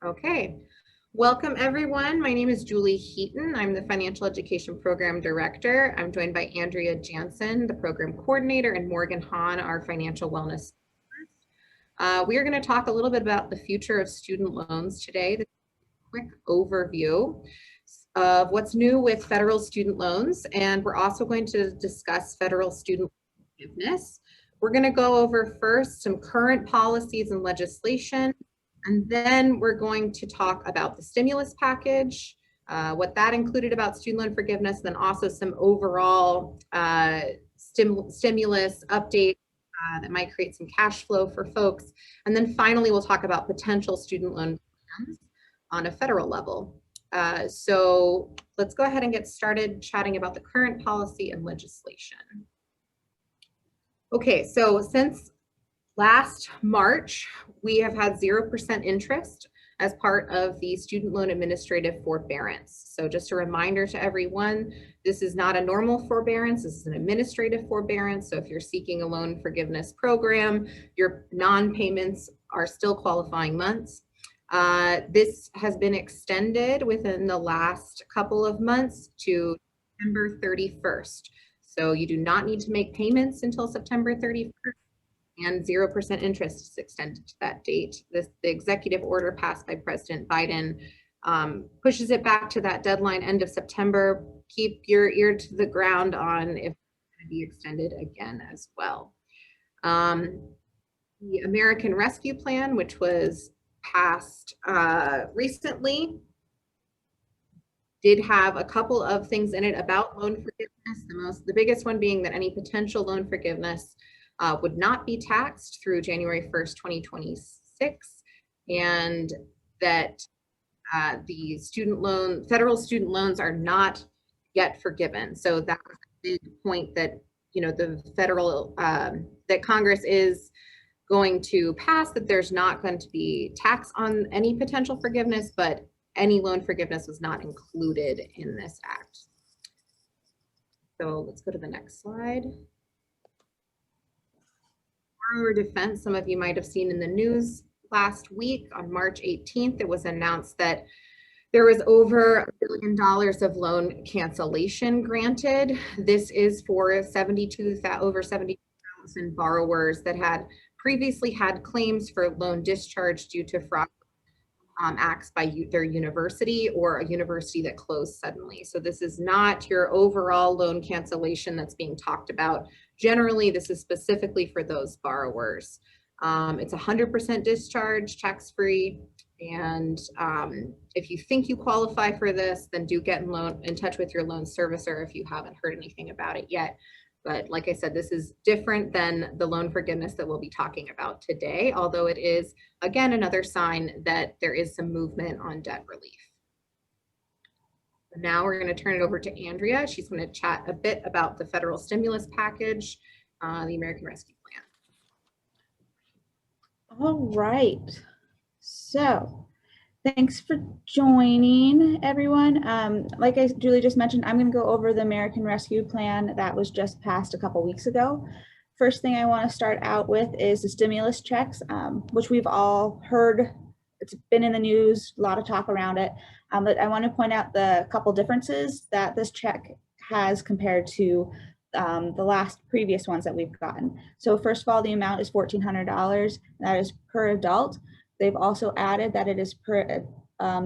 Okay. Welcome, everyone. My name is Julie Heaton. I'm the Financial Education Program Director. I'm joined by Andrea Jansen, the Program Coordinator, and Morgan Hahn, our Financial Wellness. We are going to talk a little bit about the future of student loans today. This is a quick overview of what's new with federal student loans, and we're also going to discuss federal student forgiveness. We're going to go over first some current policies and legislation, and then we're going to talk about the stimulus package, what that included about student loan forgiveness, then also some overall stimulus updates that might create some cash flow for folks. And then finally, we'll talk about potential student loan plans on a federal level. So let's go ahead and get started chatting about the current policy and legislation. Okay, so since last March, we have had 0% interest as part of the student loan administrative forbearance. So just a reminder to everyone, this is not a normal forbearance, this is an administrative forbearance. So if you're seeking a loan forgiveness program, your non-payments are still qualifying months. This has been extended within the last couple of months to September 31st. So you do not need to make payments until September 31st. And 0% interest is extended to that date. The executive order passed by President Biden pushes it back to that deadline, end of September. Keep your ear to the ground on if it's going to be extended again as well. The American Rescue Plan, which was passed recently, did have a couple of things in it about loan forgiveness. The biggest one being that any potential loan forgiveness would not be taxed through January 1st, 2026, and that the federal student loans are not yet forgiven. So that's a big point that, the federal, that Congress is going to pass, that there's not going to be tax on any potential forgiveness, but any loan forgiveness was not included in this act. So let's go to the next slide. Borrower defense, some of you might have seen in the news last week on March 18th, it was announced that there was over $1 billion of loan cancellation granted. This is for over 72,000 borrowers that had previously had claims for loan discharge due to fraud acts by their university or a university that closed suddenly. So this is not your overall loan cancellation that's being talked about. Generally, this is specifically for those borrowers. It's 100% discharge, tax-free, and if you think you qualify for this, then do get in touch with your loan servicer if you haven't heard anything about it yet. But like I said, this is different than the loan forgiveness that we'll be talking about today, although it is, again, another sign that there is some movement on debt relief. Now we're going to turn it over to Andrea. She's going to chat a bit about the federal stimulus package, the American Rescue Plan. All right. So thanks for joining, everyone. Like Julie just mentioned, I'm going to go over the American Rescue Plan that was just passed a couple weeks ago. First thing I want to start out with is the stimulus checks, which we've all heard. It's been in the news, a lot of talk around it. But I want to point out the couple differences that this check has compared to the last previous ones that we've gotten. So first of all, the amount is $1,400. That is per adult. They've also added that it is per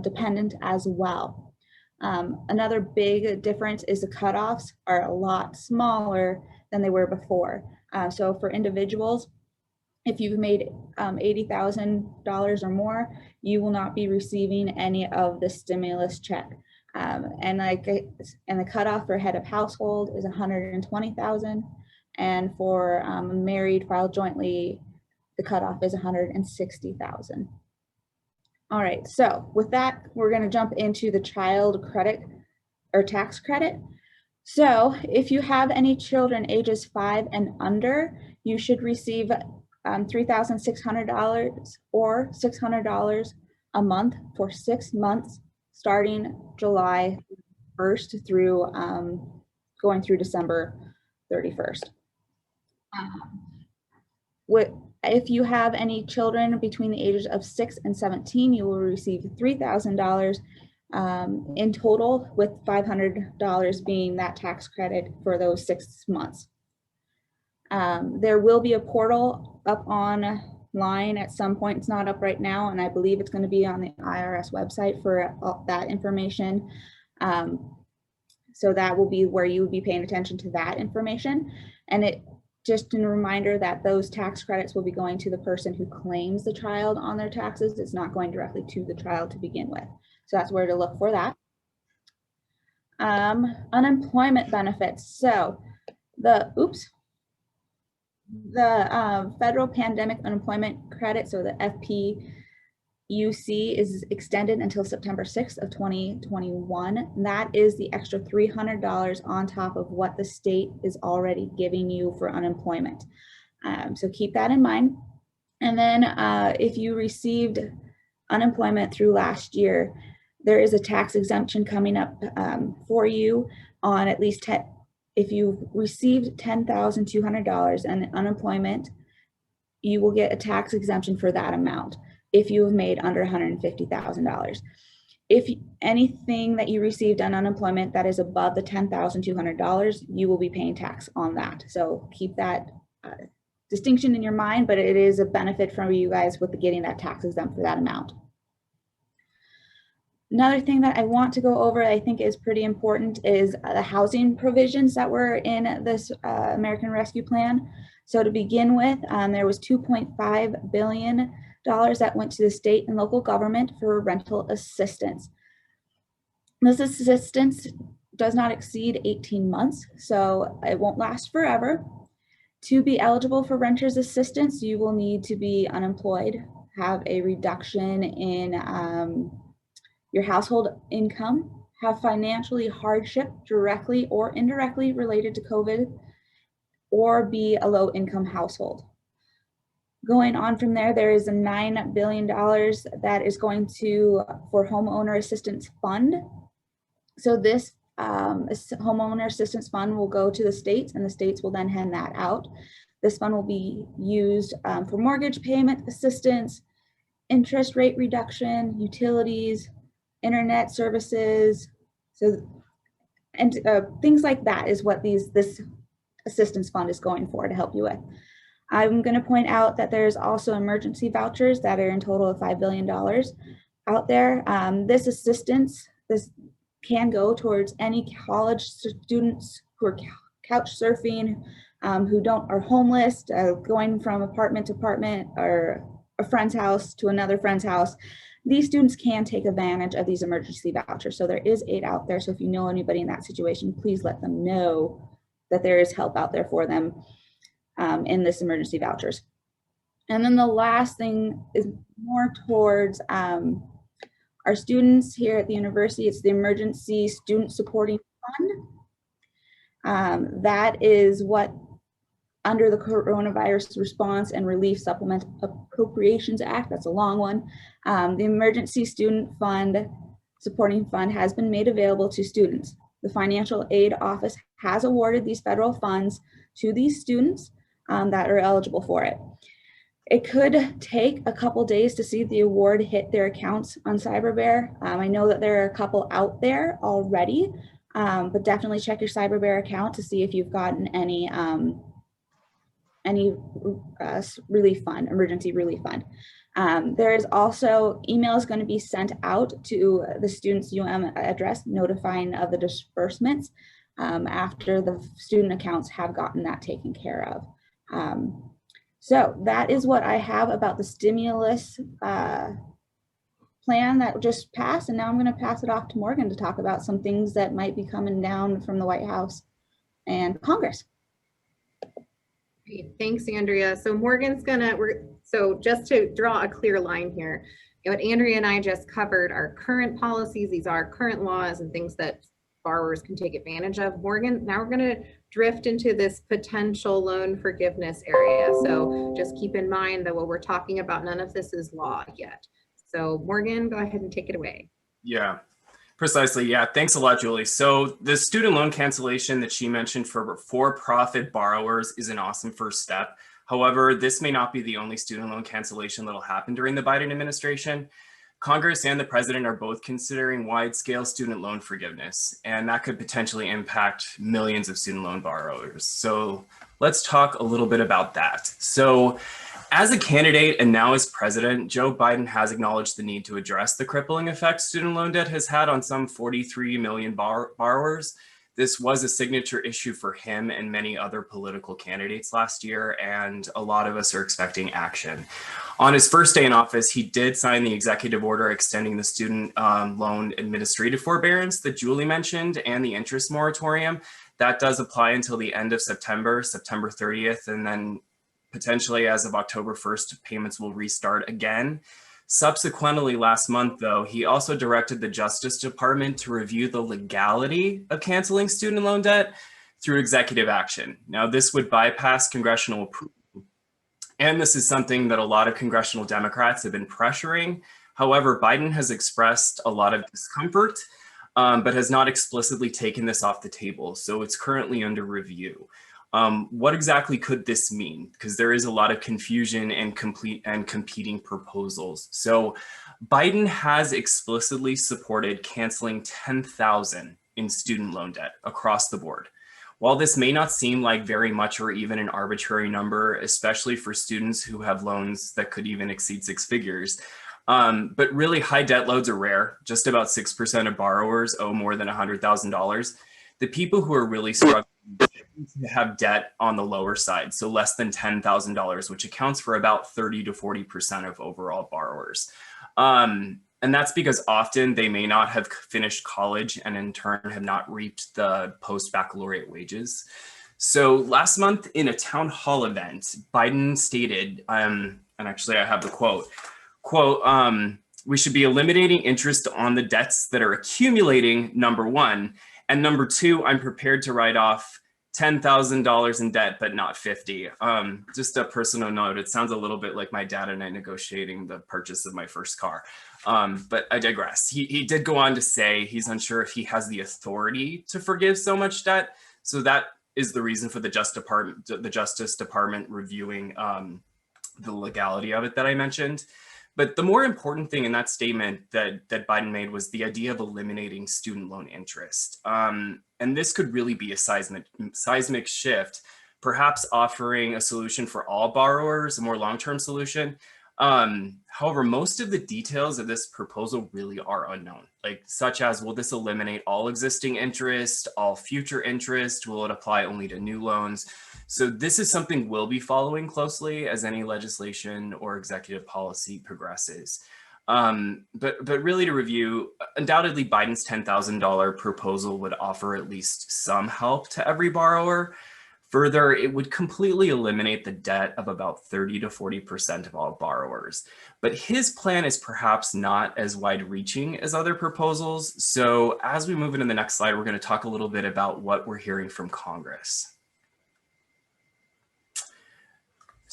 dependent as well. Another big difference is the cutoffs are a lot smaller than they were before. So for individuals, if you've made $80,000 or more, you will not be receiving any of the stimulus check. And the cutoff for head of household is $120,000, and for married filed jointly, the cutoff is $160,000. All right, so with that, we're going to jump into the child credit or tax credit. So if you have any children ages 5 and under, you should receive $3,600 or $600 a month for 6 months, starting July 1st through going through December 31st. If you have any children between the ages of 6 and 17, you will receive $3,000 in total, with $500 being that tax credit for those 6 months. There will be a portal up online at some point. It's not up right now, and I believe it's going to be on the IRS website for that information. So that will be where you would be paying attention to that information. And it just a reminder that those tax credits will be going to the person who claims the child on their taxes. It's not going directly to the child to begin with. So that's where to look for that. Unemployment benefits. So the federal pandemic unemployment credit, so the FPUC, is extended until September 6th of 2021. And that is the extra $300 on top of what the state is already giving you for unemployment. So keep that in mind. And then if you received unemployment through last year, there is a tax exemption coming up for you on at least if you received $10,200 in unemployment, you will get a tax exemption for that amount if you have made under $150,000. If anything that you received on unemployment that is above the $10,200, you will be paying tax on that. So keep that distinction in your mind, but it is a benefit for you guys with getting that tax exempt for that amount. Another thing that I want to go over, I think is pretty important, is the housing provisions that were in this American Rescue Plan. So to begin with, there was $2.5 billion that went to the state and local government for rental assistance. This assistance does not exceed 18 months, so it won't last forever. To be eligible for renter's assistance, you will need to be unemployed, have a reduction in your household income, have financially hardship directly or indirectly related to COVID, or be a low income household. Going on from there, there is a $9 billion that is going for homeowner assistance fund. So this homeowner assistance fund will go to the states, and the states will then hand that out. This fund will be used for mortgage payment assistance, interest rate reduction, utilities, internet services, and things like that is what this assistance fund is going for, to help you with. I'm going to point out that there's also emergency vouchers that are in total of $5 billion out there. This assistance, this can go towards any college students who are couch surfing, who are homeless, going from apartment to apartment or a friend's house to another friend's house. These students can take advantage of these emergency vouchers. So there is aid out there. So if you know anybody in that situation, please let them know that there is help out there for them in this emergency vouchers. And then the last thing is more towards our students here at the university. It's the Emergency Student Supporting Fund. That is what, under the Coronavirus Response and Relief Supplement Appropriations Act, that's a long one, the Emergency Student Fund Supporting Fund has been made available to students. The Financial Aid Office has awarded these federal funds to these students that are eligible for it. It could take a couple days to see the award hit their accounts on CyberBear. I know that there are a couple out there already, but definitely check your CyberBear account to see if you've gotten any relief fund, emergency relief fund. There is also emails going to be sent out to the student's address notifying of the disbursements after the student accounts have gotten that taken care of. So that is what I have about the stimulus plan that just passed. And now I'm going to pass it off to Morgan to talk about some things that might be coming down from the White House and Congress. Great. Thanks, Andrea. So Morgan's so just to draw a clear line here, what Andrea and I just covered are current policies. These are current laws and things that borrowers can take advantage of. Morgan, now we're going to drift into this potential loan forgiveness area. So just keep in mind that what we're talking about, none of this is law yet. So Morgan, go ahead and take it away. Yeah, precisely. Yeah, thanks a lot, Julie. So the student loan cancellation that she mentioned for for-profit borrowers is an awesome first step. However, this may not be the only student loan cancellation that will happen during the Biden administration. Congress and the president are both considering wide-scale student loan forgiveness, and that could potentially impact millions of student loan borrowers. So let's talk a little bit about that. So as a candidate and now as president, Joe Biden has acknowledged the need to address the crippling effect student loan debt has had on some 43 million borrowers. This was a signature issue for him and many other political candidates last year, and a lot of us are expecting action. On his first day in office, he did sign the executive order extending the student loan administrative forbearance that Julie mentioned and the interest moratorium. That does apply until the end of September 30th, and then potentially as of October 1st, payments will restart again. Subsequently, last month, though, he also directed the Justice Department to review the legality of canceling student loan debt through executive action. Now, this would bypass congressional approval, and this is something that a lot of congressional Democrats have been pressuring. However, Biden has expressed a lot of discomfort, but has not explicitly taken this off the table, so it's currently under review. What exactly could this mean? Because there is a lot of confusion and competing proposals. So Biden has explicitly supported canceling $10,000 in student loan debt across the board. While this may not seem like very much or even an arbitrary number, especially for students who have loans that could even exceed six figures, but really high debt loads are rare. Just about 6% of borrowers owe more than $100,000. The people who are really struggling have debt on the lower side, so less than $10,000, which accounts for about 30 to 40% of overall borrowers. And that's because often they may not have finished college and in turn have not reaped the post-baccalaureate wages. So last month in a town hall event, Biden stated, and actually I have the quote, we should be eliminating interest on the debts that are accumulating, number one. And number two, I'm prepared to write off $10,000 in debt, but not 50. Just a personal note, it sounds a little bit like my dad and I negotiating the purchase of my first car. But I digress. He did go on to say he's unsure if he has the authority to forgive so much debt. So that is the reason for the Justice Department reviewing the legality of it that I mentioned. But the more important thing in that statement that Biden made was the idea of eliminating student loan interest. And this could really be a seismic shift, perhaps offering a solution for all borrowers, a more long-term solution. However, most of the details of this proposal really are unknown, like such as, will this eliminate all existing interest, all future interest? Will it apply only to new loans? So this is something we'll be following closely as any legislation or executive policy progresses. But really to review, undoubtedly Biden's $10,000 proposal would offer at least some help to every borrower. Further, it would completely eliminate the debt of about 30 to 40% of all borrowers. But his plan is perhaps not as wide-reaching as other proposals. So as we move into the next slide, we're going to talk a little bit about what we're hearing from Congress.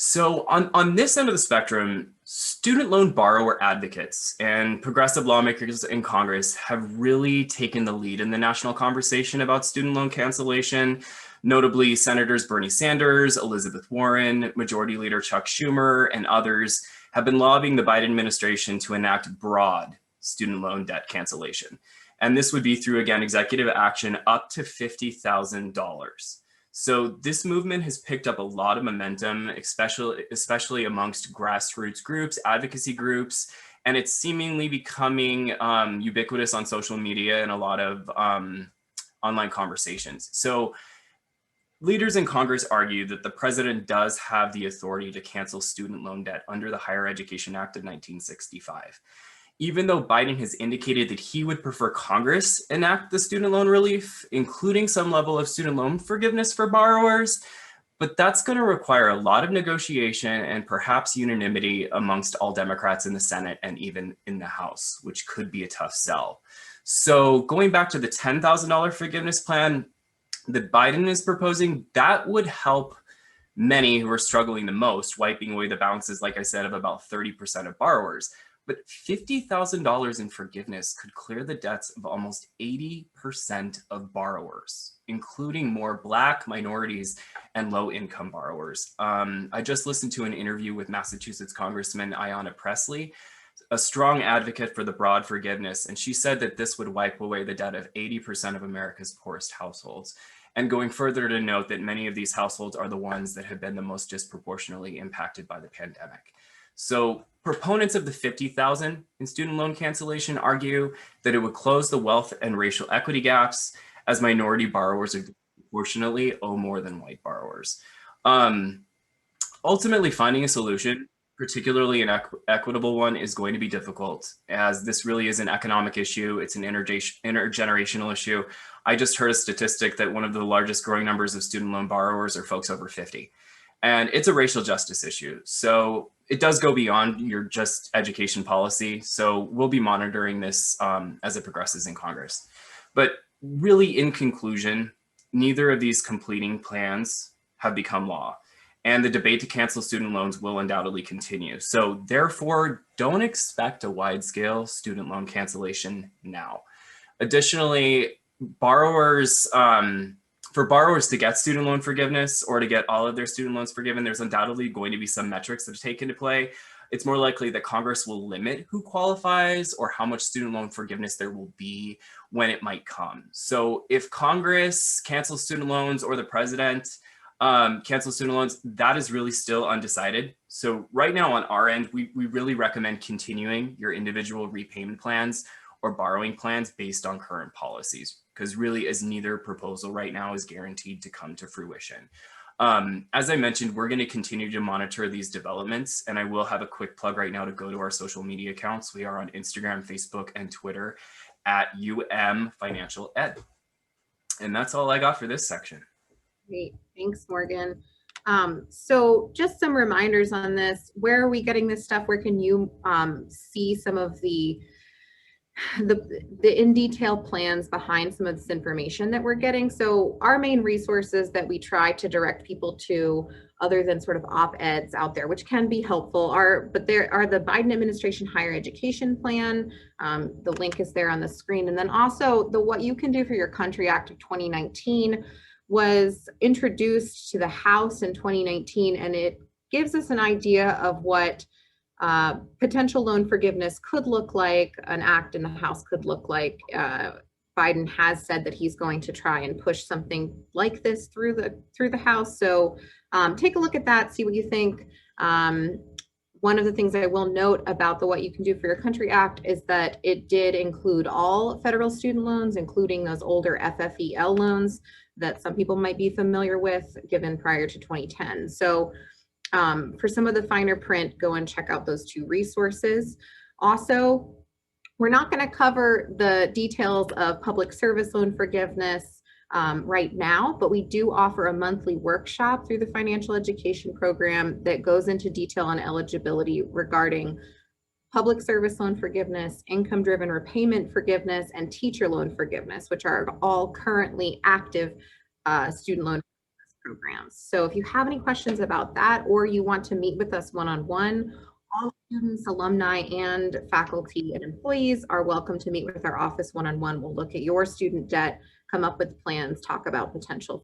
So on this end of the spectrum, student loan borrower advocates and progressive lawmakers in Congress have really taken the lead in the national conversation about student loan cancellation. Notably, Senators Bernie Sanders, Elizabeth Warren, Majority Leader Chuck Schumer, and others have been lobbying the Biden administration to enact broad student loan debt cancellation. And this would be through, again, executive action up to $50,000. So this movement has picked up a lot of momentum, especially amongst grassroots groups, advocacy groups, and it's seemingly becoming ubiquitous on social media and a lot of online conversations. So leaders in Congress argue that the president does have the authority to cancel student loan debt under the Higher Education Act of 1965. Even though Biden has indicated that he would prefer Congress enact the student loan relief, including some level of student loan forgiveness for borrowers, but that's going to require a lot of negotiation and perhaps unanimity amongst all Democrats in the Senate and even in the House, which could be a tough sell. So going back to the $10,000 forgiveness plan that Biden is proposing, that would help many who are struggling the most, wiping away the balances, like I said, of about 30% of borrowers. but $50,000 in forgiveness could clear the debts of almost 80% of borrowers, including more Black, minorities, and low-income borrowers. I just listened to an interview with Massachusetts Congressman Ayanna Pressley, a strong advocate for the broad forgiveness, and she said that this would wipe away the debt of 80% of America's poorest households. And going further to note that many of these households are the ones that have been the most disproportionately impacted by the pandemic. So proponents of the $50,000 in student loan cancellation argue that it would close the wealth and racial equity gaps, as minority borrowers are disproportionately owe more than white borrowers. Ultimately, finding a solution, particularly an equitable one, is going to be difficult, as this really is an economic issue. It's an intergenerational issue. I just heard a statistic that one of the largest growing numbers of student loan borrowers are folks over 50. And it's a racial justice issue. So it does go beyond your just education policy. So we'll be monitoring this as it progresses in Congress. But really, in conclusion, neither of these completing plans have become law. And the debate to cancel student loans will undoubtedly continue. So therefore, don't expect a wide-scale student loan cancellation now. Additionally, borrowers, for borrowers to get student loan forgiveness or to get all of their student loans forgiven, there's undoubtedly going to be some metrics that are taken into play. It's more likely that Congress will limit who qualifies or how much student loan forgiveness there will be when it might come. So if Congress cancels student loans or the president cancel student loans, that is really still undecided. So right now on our end, we really recommend continuing your individual repayment plans or borrowing plans based on current policies, because really, as neither proposal right now is guaranteed to come to fruition. As I mentioned, we're going to continue to monitor these developments, and I will have a quick plug right now to go to our social media accounts. We are on Instagram, Facebook, and Twitter at Financial Ed. And that's all I got for this section. Great, thanks, Morgan. So just some reminders on this. Where are we getting this stuff? Where can you see some of the in detail plans behind some of this information that we're getting? So our main resources that we try to direct people to, other than sort of op-eds out there, which can be helpful, there are the Biden administration higher education plan. The link is there on the screen. And then also the What You Can Do for Your Country Act of 2019 was introduced to the House in 2019, and it gives us an idea of what potential loan forgiveness could look like, an act in the House could look like. Biden has said that he's going to try and push something like this through the House. So take a look at that, see what you think. One of the things I will note about the What You Can Do for Your Country Act is that it did include all federal student loans, including those older FFEL loans that some people might be familiar with, given prior to 2010. So for some of the finer print, go and check out those two resources. Also, we're not going to cover the details of public service loan forgiveness right now, but we do offer a monthly workshop through the financial education program that goes into detail on eligibility regarding public service loan forgiveness, income-driven repayment forgiveness, and teacher loan forgiveness, which are all currently active student loan programs. So if you have any questions about that, or you want to meet with us one-on-one, all students, alumni, and faculty and employees are welcome to meet with our office one-on-one. We'll look at your student debt, come up with plans, talk about potential